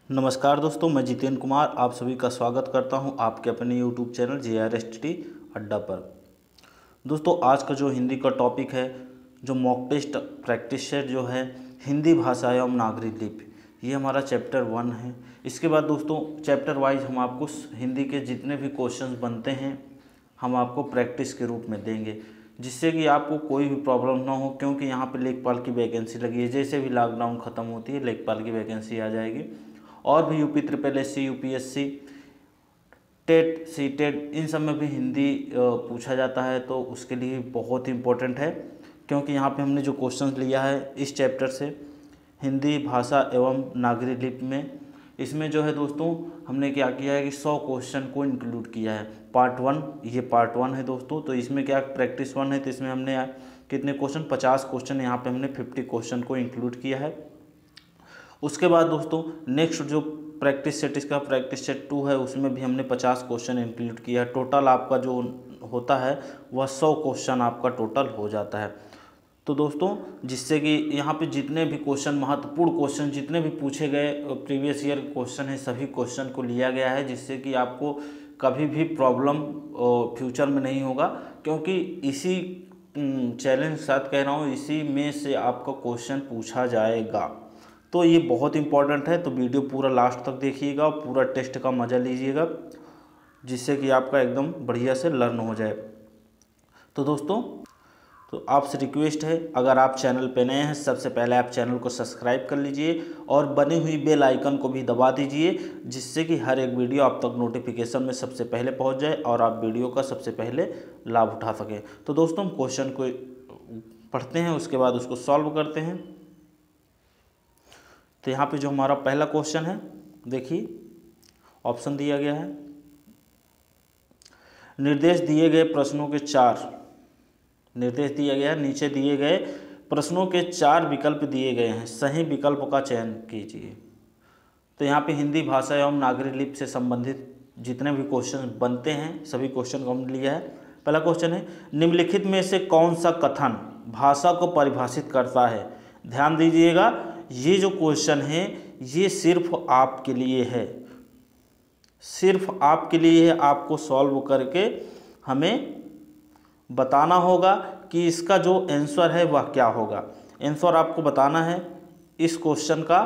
नमस्कार दोस्तों, मैं जितेंद्र कुमार आप सभी का स्वागत करता हूं आपके अपने YouTube चैनल JRSTT अड्डा पर। दोस्तों, आज का जो हिंदी का टॉपिक है, जो मॉक टेस्ट प्रैक्टिस सेट जो है हिंदी भाषा एवं नागरिक लिपि, ये हमारा चैप्टर 1 है। इसके बाद दोस्तों चैप्टर वाइज हम आपको हिंदी के जितने भी क्वेश्चंस बनते हैं हम आपको प्रैक्टिस के रूप में देंगे, जिससे कि आपको कोई भी प्रॉब्लम ना हो, क्योंकि यहाँ पे लेखपाल की वैकेंसी लगी है। जैसे भी लॉकडाउन ख़त्म होती है लेखपाल की वैकेंसी आ जाएगी। और भी UP SSS, UPSC, TET, CTET, इन सब में भी हिंदी पूछा जाता है, तो उसके लिए बहुत इम्पोर्टेंट है। क्योंकि यहाँ पे हमने जो क्वेश्चन लिया है इस चैप्टर से हिंदी भाषा एवं नागरिक लिपि में, इसमें जो है दोस्तों हमने क्या किया है कि 100 क्वेश्चन को इंक्लूड किया है। पार्ट 1, ये पार्ट 1 है दोस्तों। तो इसमें क्या प्रैक्टिस 1 है, तो इसमें हमने कितने क्वेश्चन, 50 क्वेश्चन, यहाँ पे हमने 50 क्वेश्चन को इंक्लूड किया है। उसके बाद दोस्तों नेक्स्ट जो प्रैक्टिस सेट, इसका प्रैक्टिस सेट 2 है, उसमें भी हमने 50 क्वेश्चन इंक्लूड किया है। टोटल आपका जो होता है वह 100 क्वेश्चन आपका टोटल हो जाता है। तो दोस्तों जिससे कि यहाँ पे जितने भी क्वेश्चन, महत्वपूर्ण क्वेश्चन जितने भी पूछे गए प्रीवियस ईयर क्वेश्चन है, सभी क्वेश्चन को लिया गया है, जिससे कि आपको कभी भी प्रॉब्लम फ्यूचर में नहीं होगा। क्योंकि इसी चैलेंज के साथ कह रहा हूँ, इसी में से आपका क्वेश्चन पूछा जाएगा। तो ये बहुत इंपॉर्टेंट है। तो वीडियो पूरा लास्ट तक देखिएगा और पूरा टेस्ट का मज़ा लीजिएगा, जिससे कि आपका एकदम बढ़िया से लर्न हो जाए। तो दोस्तों, तो आपसे रिक्वेस्ट है, अगर आप चैनल पे नए हैं सबसे पहले आप चैनल को सब्सक्राइब कर लीजिए और बनी हुई बेल आइकन को भी दबा दीजिए, जिससे कि हर एक वीडियो आप तक नोटिफिकेशन में सबसे पहले पहुंच जाए और आप वीडियो का सबसे पहले लाभ उठा सकें। तो दोस्तों हम क्वेश्चन को पढ़ते हैं, उसके बाद उसको सॉल्व करते हैं। तो यहाँ पे जो हमारा पहला क्वेश्चन है, देखिए ऑप्शन दिया गया है, निर्देश दिए गए प्रश्नों के 4 निर्देश दिया गया है, नीचे दिए गए प्रश्नों के 4 विकल्प दिए गए हैं, सही विकल्प का चयन कीजिए। तो यहाँ पे हिंदी भाषा एवं नागरिक लिपि से संबंधित जितने भी क्वेश्चन बनते हैं सभी क्वेश्चन को हमने लिया है। पहला क्वेश्चन है, निम्नलिखित में से कौन सा कथन भाषा को परिभाषित करता है। ध्यान दीजिएगा, ये जो क्वेश्चन है ये सिर्फ आपके लिए है, सिर्फ आपके लिए है। आपको सॉल्व करके हमें बताना होगा कि इसका जो आंसर है वह क्या होगा। आंसर आपको बताना है इस क्वेश्चन का,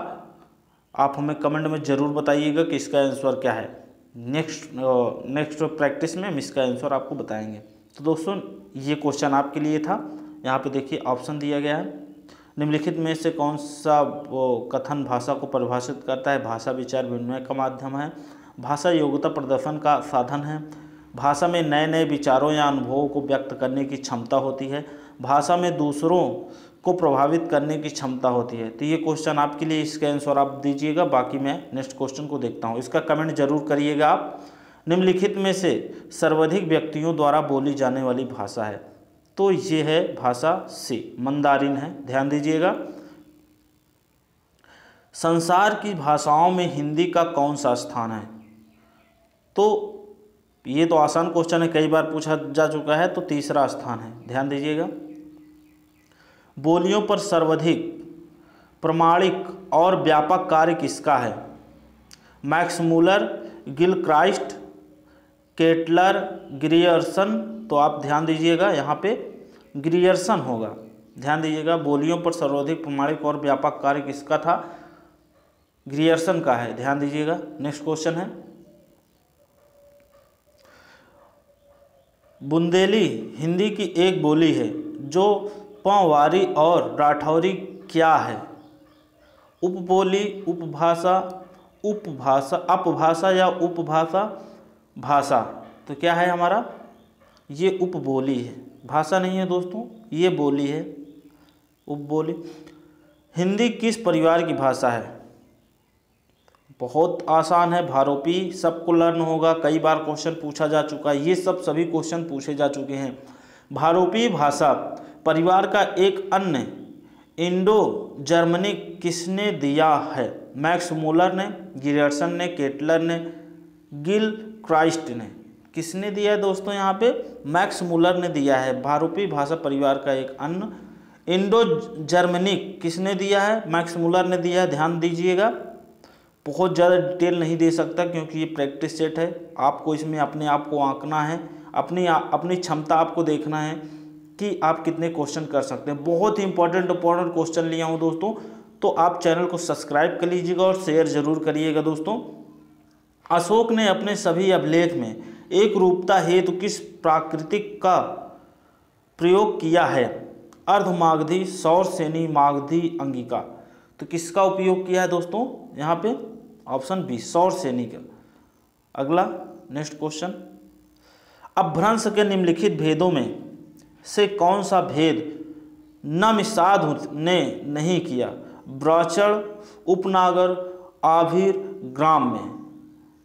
आप हमें कमेंट में ज़रूर बताइएगा कि इसका आंसर क्या है। नेक्स्ट प्रैक्टिस में हम इसका आंसर आपको बताएंगे। तो दोस्तों ये क्वेश्चन आपके लिए था। यहाँ पे देखिए ऑप्शन दिया गया है, निम्नलिखित में से कौन सा कथन भाषा को परिभाषित करता है। भाषा विचार विनिमय का माध्यम है, भाषा योग्यता प्रदर्शन का साधन है, भाषा में नए नए विचारों या अनुभवों को व्यक्त करने की क्षमता होती है, भाषा में दूसरों को प्रभावित करने की क्षमता होती है। तो ये क्वेश्चन आपके लिए, इसका आंसर आप दीजिएगा। बाकी मैं नेक्स्ट क्वेश्चन को देखता हूँ, इसका कमेंट जरूर करिएगा आप। निम्नलिखित में से सर्वाधिक व्यक्तियों द्वारा बोली जाने वाली भाषा है, तो ये है भाषा सी, मंदारिन है। ध्यान दीजिएगा, संसार की भाषाओं में हिंदी का कौन सा स्थान है। तो ये तो आसान क्वेश्चन है, कई बार पूछा जा चुका है। तो तीसरा स्थान है। ध्यान दीजिएगा, बोलियों पर सर्वाधिक प्रामाणिक और व्यापक कार्य किसका है। Max Muller, Gilchrist, Ketelaar, Grierson. तो आप ध्यान दीजिएगा यहाँ पे ग्रियर्सन होगा। ध्यान दीजिएगा, बोलियों पर सर्वाधिक प्रामाणिक और व्यापक कार्य किसका था, ग्रियर्सन का है। ध्यान दीजिएगा। नेक्स्ट क्वेश्चन है, बुंदेली हिंदी की एक बोली है जो पोवारी और राठौरी क्या है। उपबोली, उपभाषा, उपभाषा, अपभाषा या उपभाषा, भाषा। तो क्या है हमारा, ये उपबोली है, भाषा नहीं है दोस्तों, ये बोली है, उपबोली। हिंदी किस परिवार की भाषा है। बहुत आसान है, भारोपी, सबको लर्न होगा, कई बार क्वेश्चन पूछा जा चुका है, ये सभी क्वेश्चन पूछे जा चुके हैं। भारोपी भाषा परिवार का एक अन्य इंडो जर्मनिक किसने दिया है। मैक्स मूलर ने, ग्रियर्सन ने, केटलर ने, गिल क्राइस्ट ने। किसने दिया है दोस्तों, यहाँ पे मैक्स मूलर ने दिया है। भारोपी भाषा परिवार का एक अन्य इंडो जर्मनिक किसने दिया है, मैक्स मूलर ने दिया है। ध्यान दीजिएगा, बहुत ज़्यादा डिटेल नहीं दे सकता क्योंकि ये प्रैक्टिस सेट है। आपको इसमें अपने आप को आंकना है, अपनी क्षमता आपको देखना है कि आप कितने क्वेश्चन कर सकते हैं। बहुत ही इंपॉर्टेंट क्वेश्चन लिया हूँ दोस्तों, तो आप चैनल को सब्सक्राइब कर लीजिएगा और शेयर जरूर करिएगा दोस्तों। अशोक ने अपने सभी अभिलेख में एक रूपता हेतु किस प्राकृतिक का प्रयोग किया है? अर्धमागधी, सौरसेनी, मागधी, अंगिका। तो किसका उपयोग किया है दोस्तों? यहाँ पे ऑप्शन बी, सौरसेनी का। अगला नेक्स्ट क्वेश्चन, अपभ्रंश के निम्नलिखित भेदों में से कौन सा भेद नमिसाधु ने नहीं किया? ब्राचड़, उपनागर, आभीर, ग्राम में।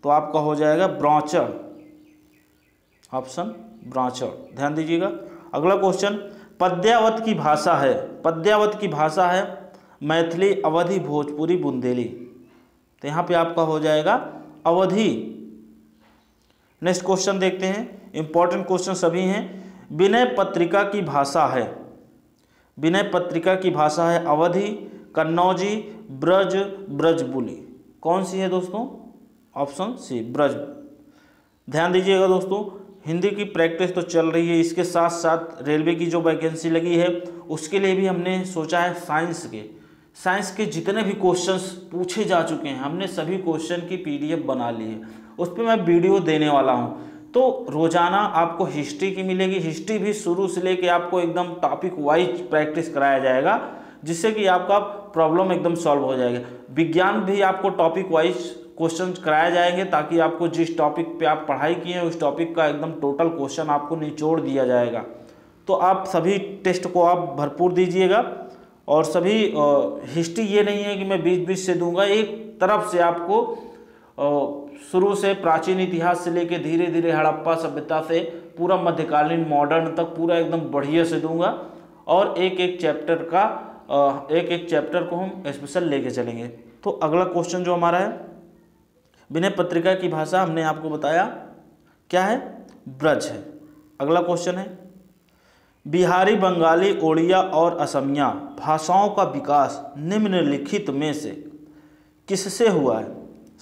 तो आपका हो जाएगा ब्राचड़, ऑप्शन ब्राचड़, ध्यान दीजिएगा। अगला क्वेश्चन, पद्यावत की भाषा है, पद्यावत की भाषा है मैथिली, अवधी, भोजपुरी, बुंदेली। तो यहाँ पे आपका हो जाएगा अवधी। नेक्स्ट क्वेश्चन देखते हैं, इंपॉर्टेंट क्वेश्चन सभी हैं। विनय पत्रिका की भाषा है, विनय पत्रिका की भाषा है अवधी, कन्नौजी, ब्रज, ब्रजबुली। कौन सी है दोस्तों? Option C, Braj. ध्यान दीजिएगा दोस्तों, हिंदी की प्रैक्टिस तो चल रही है, इसके साथ साथ रेलवे की जो वैकेंसी लगी है उसके लिए भी हमने सोचा है साइंस के जितने भी क्वेश्चंस पूछे जा चुके हैं हमने सभी क्वेश्चन की PDF बना ली है, उस पर मैं वीडियो देने वाला हूँ। तो रोजाना आपको हिस्ट्री की मिलेगी, हिस्ट्री भी शुरू से लेके आपको एकदम टॉपिक वाइज प्रैक्टिस कराया जाएगा, जिससे कि आपका प्रॉब्लम एकदम सॉल्व हो जाएगा। विज्ञान भी आपको टॉपिक वाइज क्वेश्चन कराए जाएंगे ताकि आपको जिस टॉपिक पे आप पढ़ाई किए हैं उस टॉपिक का एकदम टोटल क्वेश्चन आपको निचोड़ दिया जाएगा। तो आप सभी टेस्ट को आप भरपूर दीजिएगा। और सभी हिस्ट्री ये नहीं है कि मैं बीच से दूंगा, एक तरफ से आपको शुरू से प्राचीन इतिहास से लेके धीरे धीरे हड़प्पा सभ्यता से पूरा मध्यकालीन मॉडर्न तक पूरा एकदम बढ़िया से दूंगा। और एक एक चैप्टर को हम स्पेशल लेके चलेंगे। तो अगला क्वेश्चन जो हमारा है, विनय पत्रिका की भाषा हमने आपको बताया क्या है? ब्रज है। अगला क्वेश्चन है, बिहारी, बंगाली, ओड़िया और असमिया भाषाओं का विकास निम्नलिखित में से किससे हुआ है?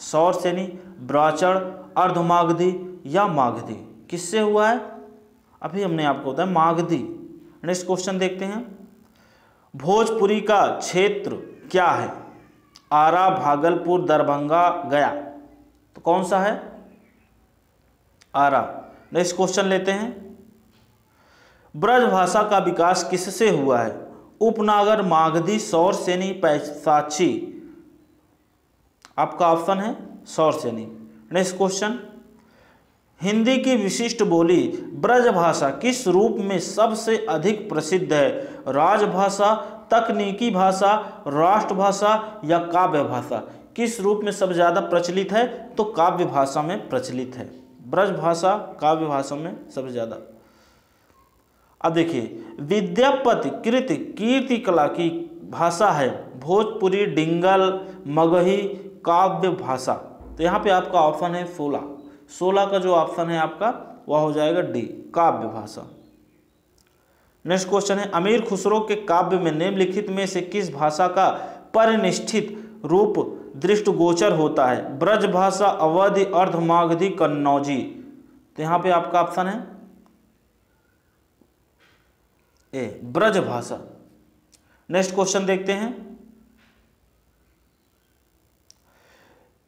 सौरसेनी, ब्राचड़, अर्धमागधी या मागधी। किससे हुआ है? अभी हमने आपको बताया मागधी। नेक्स्ट क्वेश्चन देखते हैं, भोजपुरी का क्षेत्र क्या है? आरा, भागलपुर, दरभंगा, गया। तो कौन सा है? आरा। नेक्स्ट क्वेश्चन लेते हैं, ब्रज भाषा का विकास किससे हुआ है? उपनागर, मागधी, सौरसेनी, पैसाची। आपका ऑप्शन है सौरसेनी। नेक्स्ट क्वेश्चन, हिंदी की विशिष्ट बोली ब्रज भाषा किस रूप में सबसे अधिक प्रसिद्ध है? राजभाषा, तकनीकी भाषा, राष्ट्रभाषा या काव्य भाषा। किस रूप में सबसे ज़्यादा प्रचलित है? तो काव्य भाषा में प्रचलित है। ब्रज भाषा काव्य भाषा में सबसे ज़्यादा। अब देखिए, विद्यापति कृत कीर्ति कला की भाषा है भोजपुरी, डिंगल, मगही, काव्य भाषा। तो यहाँ पे आपका ऑप्शन है 16 का जो ऑप्शन है आपका वह हो जाएगा डी, काव्य भाषा। नेक्स्ट क्वेश्चन है, अमीर खुसरो के काव्य में निम्नलिखित में से किस भाषा का परिनिष्ठित रूप दृष्टिगोचर होता है? ब्रज भाषा, अवधी, अर्धमागधी, कन्नौजी। तो यहाँ पे आपका ऑप्शन है ए, ब्रज भाषा। नेक्स्ट क्वेश्चन देखते हैं,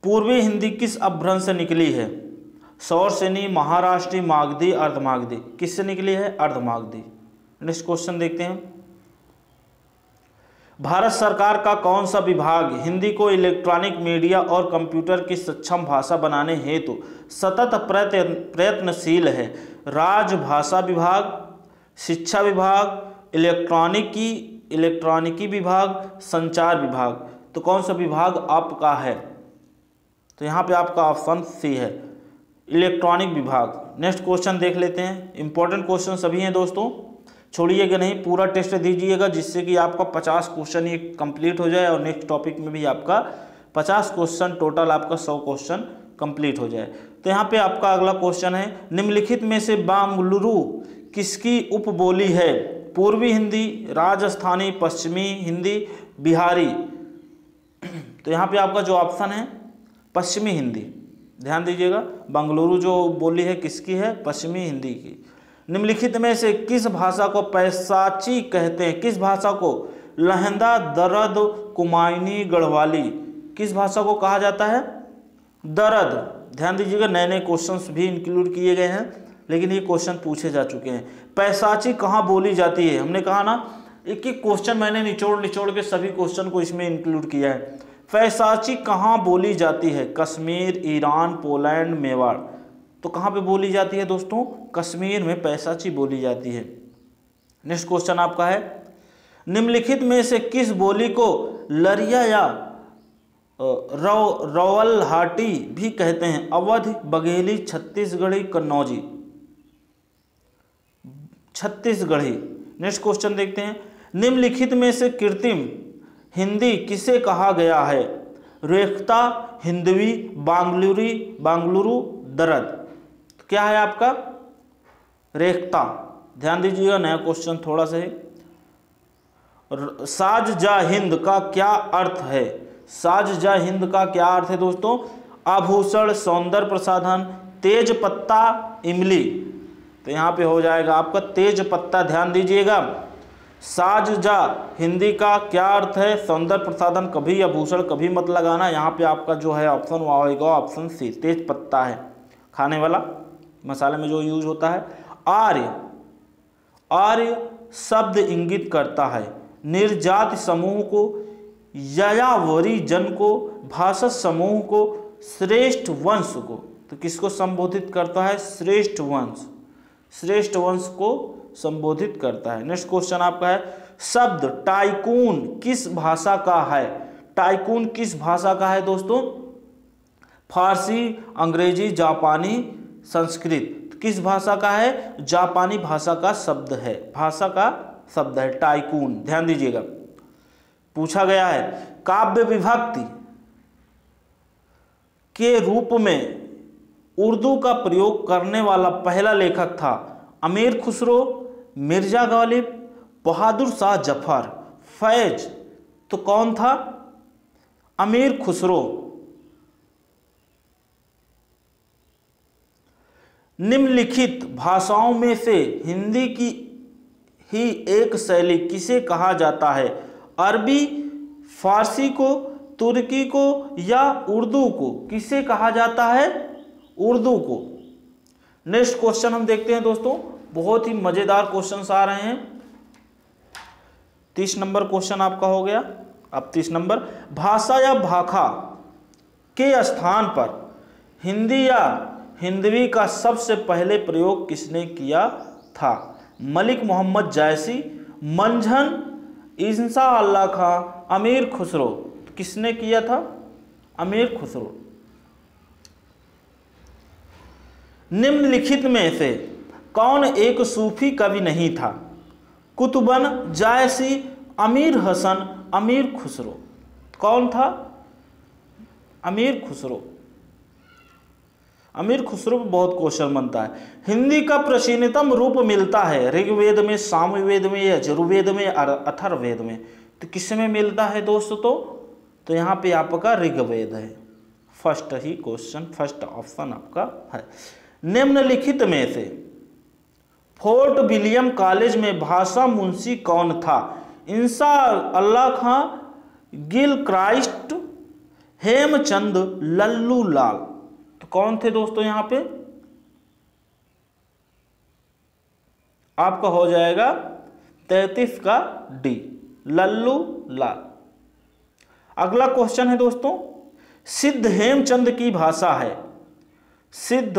पूर्वी हिंदी किस अपभ्रंश से निकली है? सौरसेनी, महाराष्ट्री, मागधी, अर्धमागधी। किससे निकली है? अर्धमागधी। नेक्स्ट क्वेश्चन देखते हैं, भारत सरकार का कौन सा विभाग हिंदी को इलेक्ट्रॉनिक मीडिया और कंप्यूटर की सक्षम भाषा बनाने हेतु सतत प्रयत्नशील है? राजभाषा विभाग, शिक्षा विभाग, इलेक्ट्रॉनिकी विभाग, संचार विभाग। तो कौन सा विभाग आपका है? तो यहाँ पे आपका ऑप्शन सी है, इलेक्ट्रॉनिक विभाग। नेक्स्ट क्वेश्चन देख लेते हैं, इंपॉर्टेंट क्वेश्चन सभी हैं दोस्तों, छोड़िएगा नहीं, पूरा टेस्ट दीजिएगा जिससे कि आपका 50 क्वेश्चन ये कंप्लीट हो जाए और नेक्स्ट टॉपिक में भी आपका 50 क्वेश्चन, टोटल आपका 100 क्वेश्चन कंप्लीट हो जाए। तो यहाँ पे आपका अगला क्वेश्चन है, निम्नलिखित में से बेंगलुरु किसकी उपबोली है? पूर्वी हिंदी, राजस्थानी, पश्चिमी हिंदी, बिहारी। तो यहाँ पे आपका जो ऑप्शन है पश्चिमी हिंदी, ध्यान दीजिएगा। बंगलुरु जो बोली है किसकी है? पश्चिमी हिंदी की। निम्नलिखित में से किस भाषा को पैसाची कहते हैं? किस भाषा को? लहंदा, दरद, कुमायूनी, गढ़वाली। किस भाषा को कहा जाता है? दरद। ध्यान दीजिएगा, नए नए क्वेश्चंस भी इंक्लूड किए गए हैं, लेकिन ये क्वेश्चन पूछे जा चुके हैं। पैसाची कहाँ बोली जाती है? हमने कहा ना, एक एक क्वेश्चन मैंने निचोड़ के सभी क्वेश्चन को इसमें इंक्लूड किया है। पैसाची कहाँ बोली जाती है? Kashmir, Iran, Poland, Mewar. तो कहाँ पे बोली जाती है दोस्तों? कश्मीर में पैसाची बोली जाती है। नेक्स्ट क्वेश्चन आपका है, निम्नलिखित में से किस बोली को लरिया या रौलहाटी भी कहते हैं? अवध, बघेली, छत्तीसगढ़ी, कन्नौजी। छत्तीसगढ़ी। नेक्स्ट क्वेश्चन देखते हैं, निम्नलिखित में से कृत्रिम हिंदी किसे कहा गया है? रेख्ता, हिंदवी, बांगलुरु, दरद। क्या है आपका? रेख्ता। ध्यान दीजिएगा, नया क्वेश्चन थोड़ा सा है। साज जा हिंद का क्या अर्थ है? साज जा हिंद का क्या अर्थ है दोस्तों? आभूषण, सौंदर्य प्रसाधन, तेज पत्ता, इमली। तो यहाँ पे हो जाएगा आपका तेज पत्ता। ध्यान दीजिएगा, साज जा हिंदी का क्या अर्थ है? सौंदर्य प्रसाधन। कभी आभूषण कभी मत लगाना, यहाँ पे आपका जो है ऑप्शन वो आएगा ऑप्शन सी, तेज पत्ता है, खाने वाला मसाले में जो यूज होता है। आर्य, आर्य शब्द इंगित करता है निर्जाति समूह को, यायावरी जन को, भाषा समूह को, श्रेष्ठ वंश को। तो किसको संबोधित करता है? श्रेष्ठ वंश। श्रेष्ठ वंश को संबोधित करता है। नेक्स्ट क्वेश्चन आपका है, शब्द टाइकून किस भाषा का है? टाइकून किस भाषा का है दोस्तों? फारसी, अंग्रेजी, जापानी, संस्कृत। किस भाषा का है? जापानी भाषा का शब्द है, भाषा का शब्द है टाइकून। ध्यान दीजिएगा, पूछा गया है काव्य विभक्ति के रूप में उर्दू का प्रयोग करने वाला पहला लेखक था? अमीर खुसरो, मिर्जा गालिब, बहादुर शाह जफर, फैज। तो कौन था? अमीर खुसरो। निम्नलिखित भाषाओं में से हिंदी की ही एक शैली किसे कहा जाता है? अरबी, फारसी को, तुर्की को या उर्दू को? किसे कहा जाता है? उर्दू को। नेक्स्ट क्वेश्चन हम देखते हैं दोस्तों, बहुत ही मजेदार क्वेश्चंस आ रहे हैं। 30 नंबर क्वेश्चन आपका हो गया। अब 30 नंबर, भाषा या भाखा के स्थान पर हिंदी या हिंदवी का सबसे पहले प्रयोग किसने किया था? मलिक मोहम्मद जायसी, मंझन, इंसा अल्लाह खां, अमीर खुसरो। किसने किया था? अमीर खुसरो। निम्नलिखित में से कौन एक सूफी कवि नहीं था? कुतुबन, जायसी, अमीर हसन, अमीर खुसरो। कौन था? अमीर खुसरो। अमीर खुसरो पर बहुत क्वेश्चन बनता है। हिंदी का प्राचीनतम रूप मिलता है ऋग्वेद में, सामवेद में, यजुर्वेद में, अथर्ववेद में। तो किस में मिलता है दोस्तों? तो यहाँ पे आपका ऋग्वेद है। फर्स्ट ही क्वेश्चन, फर्स्ट ऑप्शन आपका है। निम्नलिखित में से फोर्ट विलियम कॉलेज में भाषा मुंशी कौन था? इंसा अल्लाह खां, गिल क्राइस्ट, हेमचंद, लल्लू लाल। तो कौन थे दोस्तों? यहां पे आपका हो जाएगा 33 का डी, लल्लू लाल। अगला क्वेश्चन है दोस्तों, सिद्ध हेमचंद की भाषा है? सिद्ध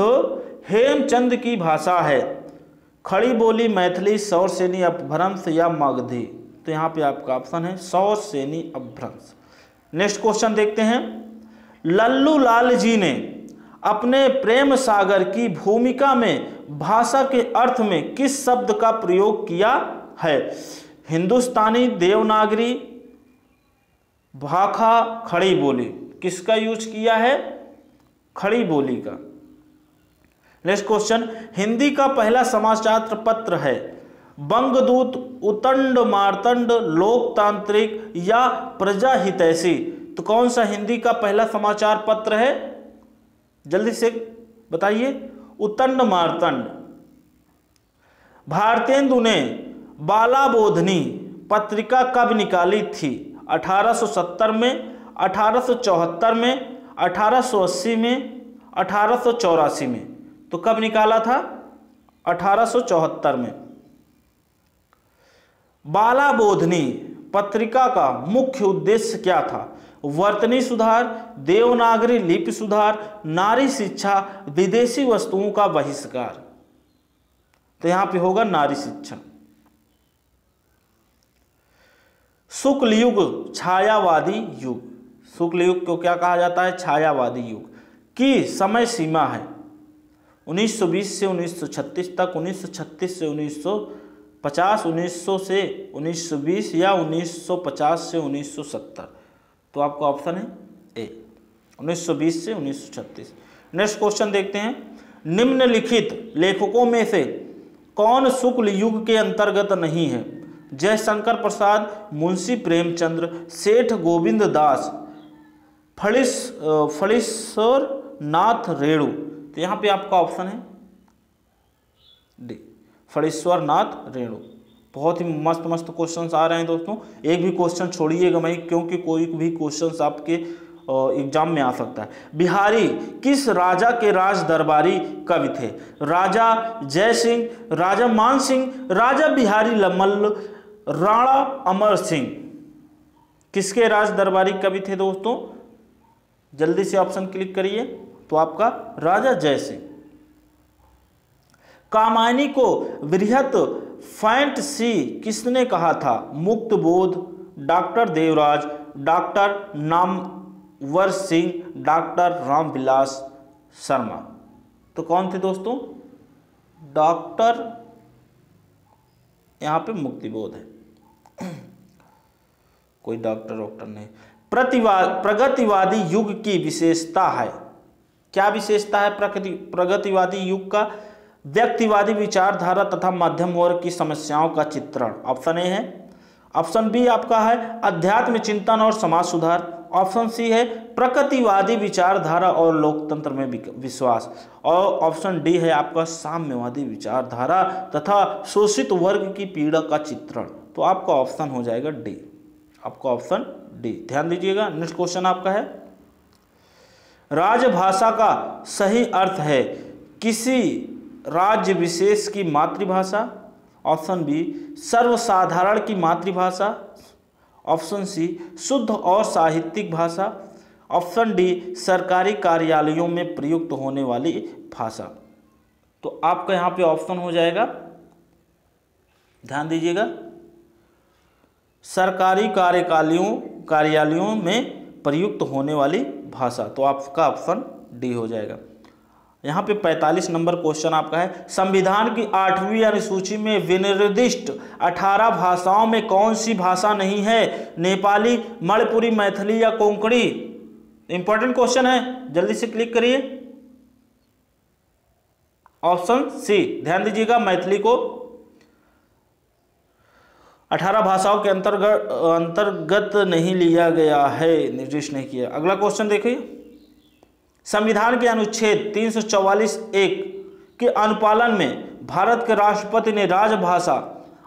हेमचंद की भाषा है खड़ी बोली, मैथिली, सौरसेनी अपभ्रंश या मगधी? तो यहाँ पे आपका ऑप्शन है सौरसेनी अपभ्रंश। नेक्स्ट क्वेश्चन देखते हैं, लल्लू लाल जी ने अपने प्रेम सागर की भूमिका में भाषा के अर्थ में किस शब्द का प्रयोग किया है? हिंदुस्तानी, देवनागरी, भाखा, खड़ी बोली। किसका यूज किया है? खड़ी बोली का। नेक्स्ट क्वेश्चन, हिंदी का पहला समाचार पत्र है बंगदूत, उतंड, मार्तंड, लोकतांत्रिक या प्रजा हितैषी? तो कौन सा हिंदी का पहला समाचार पत्र है? जल्दी से बताइए। उतंड मार्तंड। भारतेंदु ने बालाबोधनी पत्रिका कब निकाली थी? 1870 में, 1874 में, 1880 में, 1884 में। तो कब निकाला था? 1874 में। बालाबोधनी पत्रिका का मुख्य उद्देश्य क्या था? वर्तनी सुधार, देवनागरी लिपि सुधार, नारी शिक्षा, विदेशी वस्तुओं का बहिष्कार। तो यहां पे होगा नारी शिक्षा। शुक्ल युग छायावादी युग। शुक्ल युग को क्या कहा जाता है? छायावादी युग की समय सीमा है 1920 से 1936 तक, 1936 से 1950, 1900 से 1920 या 1950 से 1970। तो आपका ऑप्शन है ए, 1920 से 1936। नेक्स्ट क्वेश्चन देखते हैं। निम्नलिखित लेखकों में से कौन शुक्ल युग के अंतर्गत नहीं है? जयशंकर प्रसाद, मुंशी प्रेमचंद्र, सेठ गोविंद दास, फणीश्वर नाथ रेणु। तो यहाँ पे आपका ऑप्शन है डी, फणीश्वर नाथ रेणु। बहुत ही मस्त मस्त क्वेश्चंस आ रहे हैं दोस्तों, एक भी क्वेश्चन छोड़िएगा नहीं, क्योंकि कोई भी क्वेश्चंस आपके एग्जाम में आ सकता है। बिहारी किस राजा के राज दरबारी कवि थे? राजा जय सिंह, राजा मान सिंह, राजा बिहारी लमल्ल, राणा अमर सिंह। किसके राज दरबारी कवि थे दोस्तों? जल्दी से ऑप्शन क्लिक करिए। तो आपका राजा जय सिंह। कामायनी को वृहत फैंटसी किसने कहा था? मुक्त बोध, doctor Devraj, doctor Namvar Singh, doctor Ramvilas Sharma. तो कौन थे दोस्तों? डॉक्टर, यहां पे मुक्तिबोध है, कोई डॉक्टर नहीं। प्रगतिवादी युग की विशेषता है। क्या विशेषता है प्रगतिवादी युग का? व्यक्तिवादी विचारधारा तथा मध्यम वर्ग की समस्याओं का चित्रण। ऑप्शन ए है। ऑप्शन बी आपका है अध्यात्म चिंतन और समाज सुधार। ऑप्शन सी है प्रगतिवादी विचारधारा और लोकतंत्र में विश्वास। और ऑप्शन डी है आपका साम्यवादी विचारधारा तथा शोषित वर्ग की पीड़ा का चित्रण। तो आपका ऑप्शन हो जाएगा डी, आपका ऑप्शन डी। ध्यान दीजिएगा। नेक्स्ट क्वेश्चन आपका है, राजभाषा का सही अर्थ है किसी राज्य विशेष की मातृभाषा। ऑप्शन बी सर्वसाधारण की मातृभाषा। ऑप्शन सी शुद्ध और साहित्यिक भाषा। ऑप्शन डी सरकारी कार्यालयों में प्रयुक्त होने वाली भाषा। तो आपका यहाँ पे ऑप्शन हो जाएगा, ध्यान दीजिएगा, सरकारी कार्यालयों में प्रयुक्त होने वाली भाषा। तो आपका ऑप्शन डी हो जाएगा। यहाँ पे 45 नंबर क्वेश्चन आपका है, संविधान की 8वीं अनुसूची में विनिर्दिष्ट 18 भाषाओं में कौन सी भाषा नहीं है? नेपाली, मणिपुरी, मैथिली या कोंकणी। इंपॉर्टेंट क्वेश्चन है, जल्दी से क्लिक करिए। ऑप्शन सी, ध्यान दीजिएगा, मैथिली को 18 भाषाओं के अंतर्गत नहीं लिया गया है, निर्दिष्ट नहीं किया। अगला क्वेश्चन देखिए, संविधान के अनुच्छेद 344(1) के अनुपालन में भारत के राष्ट्रपति ने राजभाषा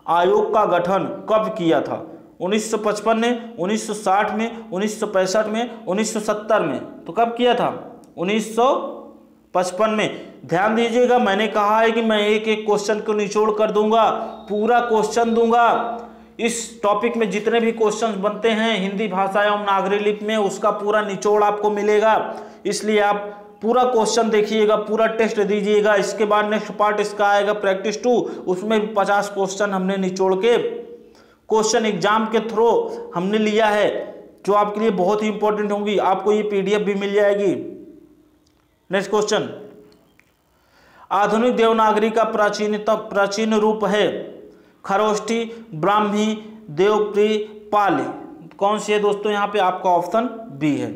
आयोग का गठन कब किया था? 1955 में, 1960 में, 1965 में, 1970 में। तो कब किया था? 1955 में। ध्यान दीजिएगा, मैंने कहा है कि मैं एक एक क्वेश्चन को निचोड़ कर दूंगा, पूरा क्वेश्चन दूंगा। इस टॉपिक में जितने भी क्वेश्चंस बनते हैं हिंदी भाषा एवं नागरिक लिपि में, उसका पूरा निचोड़ आपको मिलेगा। इसलिए आप पूरा क्वेश्चन देखिएगा, पूरा टेस्ट दीजिएगा। इसके बाद नेक्स्ट पार्ट इसका आएगा प्रैक्टिस 2, उसमें भी 50 क्वेश्चन हमने निचोड़ के क्वेश्चन एग्जाम के थ्रू हमने लिया है, जो आपके लिए बहुत ही इंपॉर्टेंट होंगी। आपको ये PDF भी मिल जाएगी। नेक्स्ट क्वेश्चन, आधुनिक देवनागरी का प्राचीन रूप है खरोष्ठी, ब्राह्मी, देवप्री, पाली। कौन सी है दोस्तों? यहाँ पे आपका ऑप्शन बी है,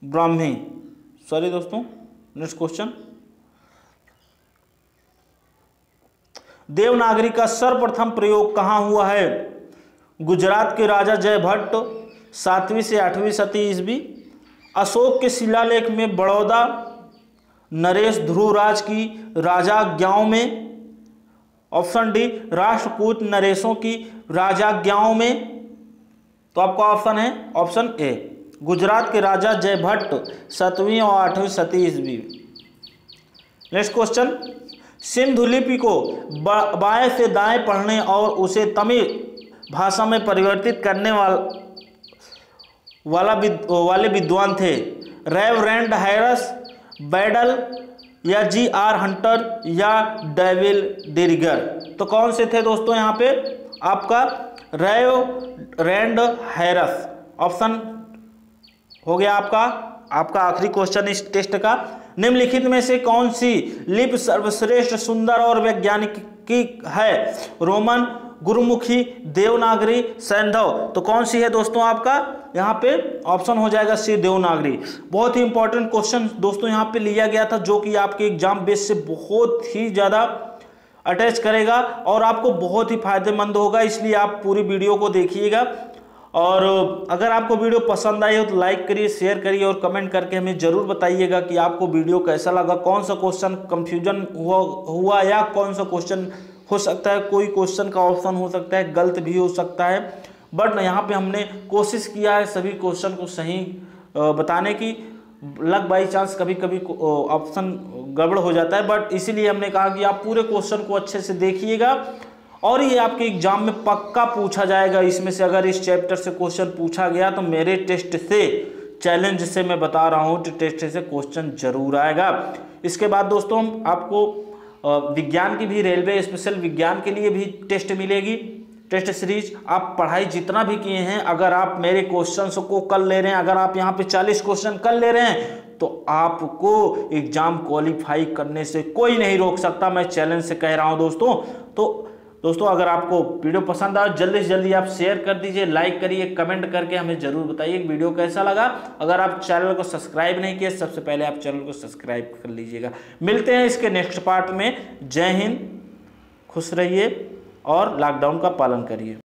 ब्राह्मी। सॉरी दोस्तों, नेक्स्ट क्वेश्चन, देवनागरी का सर्वप्रथम प्रयोग कहाँ हुआ है? गुजरात के राजा जय भट्ट, 7वीं से 8वीं शती ईस्वी। अशोक के शिलालेख में बड़ौदा नरेश ध्रुवराज की राजाज्ञाओं में। ऑप्शन डी राष्ट्रकूट नरेशों की राजाज्ञाओं में। तो आपका ऑप्शन है ऑप्शन ए, गुजरात के राजा जयभट्ट 7वीं और 8वीं शती ईस्वी। नेक्स्ट क्वेश्चन, सिंधु लिपि को बाएं से दाएं पढ़ने और उसे तमिल भाषा में परिवर्तित करने वाले विद्वान थे। रेवरेंड हैरस बैडल या जी.आर. हंटर या डेविल डिरिगर। तो कौन से थे दोस्तों यहाँ पे? आपका रेवरेंड हैरस ऑप्शन हो गया आपका आखिरी क्वेश्चन इस टेस्ट का। निम्नलिखित में से कौन सी लिपि सर्वश्रेष्ठ, सुंदर और वैज्ञानिक है? रोमन, गुरुमुखी, देवनागरी, सैंधव। तो कौन सी है दोस्तों? आपका यहाँ पे ऑप्शन हो जाएगा सी, देवनागरी। बहुत ही इंपॉर्टेंट क्वेश्चन दोस्तों यहाँ पे लिया गया था, जो कि आपके एग्जाम बेस से बहुत ही ज़्यादा अटैच करेगा और आपको बहुत ही फायदेमंद होगा, इसलिए आप पूरी वीडियो को देखिएगा। और अगर आपको वीडियो पसंद आई हो तो लाइक करिए, शेयर करिए और कमेंट करके हमें ज़रूर बताइएगा कि आपको वीडियो कैसा लगा, कौन सा क्वेश्चन कंफ्यूजन हुआ या कौन सा क्वेश्चन हो सकता है, कोई क्वेश्चन का ऑप्शन हो सकता है गलत भी हो सकता है, बट यहाँ पे हमने कोशिश किया है सभी क्वेश्चन को सही बताने की। लक बाई चांस कभी कभी ऑप्शन गड़बड़ हो जाता है, बट इसीलिए हमने कहा कि आप पूरे क्वेश्चन को अच्छे से देखिएगा और ये आपके एग्जाम में पक्का पूछा जाएगा। इसमें से अगर इस चैप्टर से क्वेश्चन पूछा गया तो मेरे टेस्ट से, चैलेंज से मैं बता रहा हूँ, टेस्ट से क्वेश्चन जरूर आएगा। इसके बाद दोस्तों आपको विज्ञान की भी, रेलवे स्पेशल विज्ञान के लिए भी टेस्ट मिलेगी, टेस्ट सीरीज। आप पढ़ाई जितना भी किए हैं, अगर आप मेरे क्वेश्चंस को कर ले रहे हैं, अगर आप यहाँ पे 40 क्वेश्चन कर ले रहे हैं तो आपको एग्जाम क्वालिफाई करने से कोई नहीं रोक सकता, मैं चैलेंज से कह रहा हूँ दोस्तों। तो दोस्तों अगर आपको वीडियो पसंद आए जल्दी से जल्दी आप शेयर कर दीजिए, लाइक करिए, कमेंट करके हमें जरूर बताइए वीडियो कैसा लगा। अगर आप चैनल को सब्सक्राइब नहीं किए, सबसे पहले आप चैनल को सब्सक्राइब कर लीजिएगा। मिलते हैं इसके नेक्स्ट पार्ट में। जय हिंद, खुश रहिए और लॉकडाउन का पालन करिए।